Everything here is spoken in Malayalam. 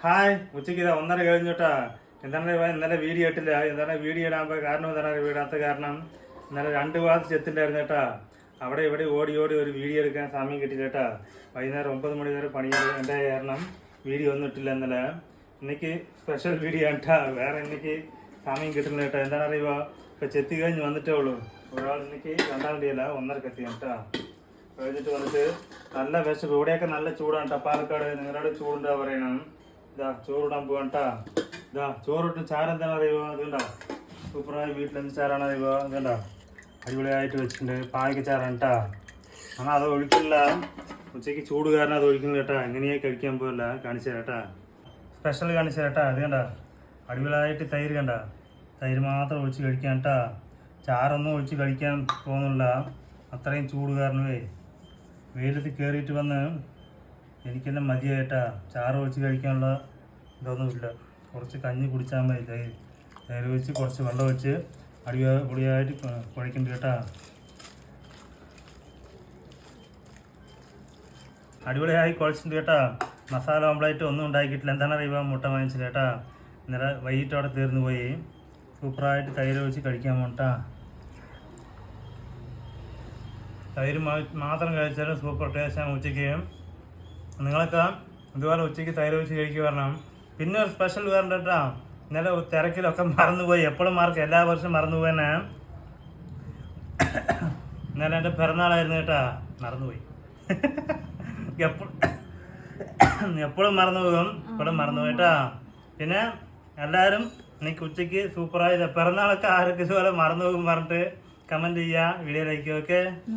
ഹായ് ഉച്ചയ്ക്ക് ഇതാ 1:30 കഴിഞ്ഞോട്ടാ. എന്താണ് ഇന്നലെ വീഡിയോ ഇട്ടില്ല. എന്താണ് വീഡിയോ ഇടാൻ കാരണം എന്താണ് ഇടാത്ത കാരണം ഇന്നലെ 2 ഭാഗത്ത് ചെത്തിണ്ടായിരുന്നു കേട്ടാ. അവിടെ ഇവിടെ ഓടി ഓടി ഒരു വീഡിയോ എടുക്കാൻ സമയം കിട്ടില്ല കേട്ടാ. വൈകുന്നേരം 9 മണി വരെ പണി എൻ്റെ കാരണം വീഡിയോ ഒന്നും ഇട്ടില്ല ഇന്നലെ. എനിക്ക് സ്പെഷ്യൽ വീഡിയോ കേട്ടാ. വേറെ എനിക്ക് സമയം കിട്ടുന്നില്ല കേട്ടോ. എന്താണ് അറിയുക, ഇപ്പം ചെത്തി കഴിഞ്ഞ് വന്നിട്ടേ ഉള്ളൂ. ഒരാൾ എനിക്ക് 2-ാം തീയതിയല്ല 1:30 എത്തി കേട്ടാ. കഴിഞ്ഞിട്ട് വന്നിട്ട് നല്ല വിശപ്പ്. ഇവിടെയൊക്കെ നല്ല ചൂടാണ് കേട്ടോ. പാലക്കാട് നിങ്ങളുടെ ചൂടുണ്ടാ പറയണം. ഇതാ ചോറിടാൻ പോകണ്ടാ. ഇതാ ചോറിട്ട് ചാരെന്താണ് അറിയുമോ? അതുകൊണ്ടാ സൂപ്പറായി വീട്ടിലെന്ത് ചാറാണ് അറിയുമോ? അതുകൊണ്ടാ അടിപൊളിയായിട്ട് വെച്ചിട്ടുണ്ട്. പായ്ക്ക ചാറാണ് കേട്ടാ. എന്നാൽ അത് ഒഴിക്കില്ല. ഉച്ചയ്ക്ക് ചൂട് കാരണം അത് ഒഴിക്കില്ല കേട്ടാ. എങ്ങനെയാ കഴിക്കാൻ പോകില്ല. കാണിച്ചു തരാം കേട്ടാ. സ്പെഷ്യൽ കാണിച്ചു തരാം കേട്ടാ. അത് കണ്ട അടിപൊളിയായിട്ട് തൈര് കണ്ട. തൈര് മാത്രം ഒഴിച്ച് കഴിക്കാൻ കേട്ടാ. ചാറൊന്നും ഒഴിച്ച് കഴിക്കാൻ പോകുന്നില്ല. അത്രയും ചൂട് കാരണമേ വെയിലത്ത് കയറിയിട്ട് വന്ന് എനിക്കെന്നെ മതിയായിട്ടാ. ചാറ് ഒഴിച്ച് കഴിക്കാനുള്ള ഇതൊന്നുമില്ല. കുറച്ച് കഞ്ഞി കുടിച്ചാൽ മതി. തൈര് ഒഴിച്ച് കുറച്ച് വെള്ളം ഒഴിച്ച് പൊടിയായിട്ട് കുഴക്കുന്നുണ്ട് കേട്ടാ. അടിപൊളിയായി കുഴച്ചിട്ടുണ്ട് കേട്ടാ. മസാല ഓംപ്ലേറ്റ് ഒന്നും ഉണ്ടാക്കിയിട്ടില്ല. എന്താണ് അറിയുക, മുട്ട വാങ്ങിച്ചില്ല കേട്ടാ. ഇന്നലെ വൈകിട്ട് അവിടെ തീർന്നു പോയി. സൂപ്പറായിട്ട് തൈര് ഒഴിച്ച് കഴിക്കാൻ പോകട്ടാ. തൈര് മാത്രം കഴിച്ചാലും സൂപ്പർ ടേസ്റ്റാണ് ഉച്ചയ്ക്ക്. നിങ്ങളൊക്കെ ഇതുപോലെ ഉച്ചയ്ക്ക് തൈര് ഒഴിച്ച് കഴിക്കുക പറഞ്ഞാൽ. പിന്നെ ഒരു സ്പെഷ്യൽ വേണ്ട കേട്ടാ. ഇന്നലെ തിരക്കിലൊക്കെ മറന്നുപോയി. എപ്പോഴും മാർക്ക് എല്ലാ വർഷവും മറന്നുപോയെന്നെ. ഇന്നലെ എൻ്റെ പിറന്നാളായിരുന്നു കേട്ടാ. മറന്നുപോയി. എപ്പോഴും മറന്നുപോകും. എപ്പോഴും മറന്നുപോയി കേട്ടാ. പിന്നെ എല്ലാവരും എനിക്ക് ഉച്ചയ്ക്ക് സൂപ്പറായി പിറന്നാളൊക്കെ ആരൊക്കെ ഇതുപോലെ മറന്നുപോകും പറഞ്ഞിട്ട് കമൻറ്റ് ചെയ്യുക, വീഡിയോ ലൈക്ക്. ഓക്കെ.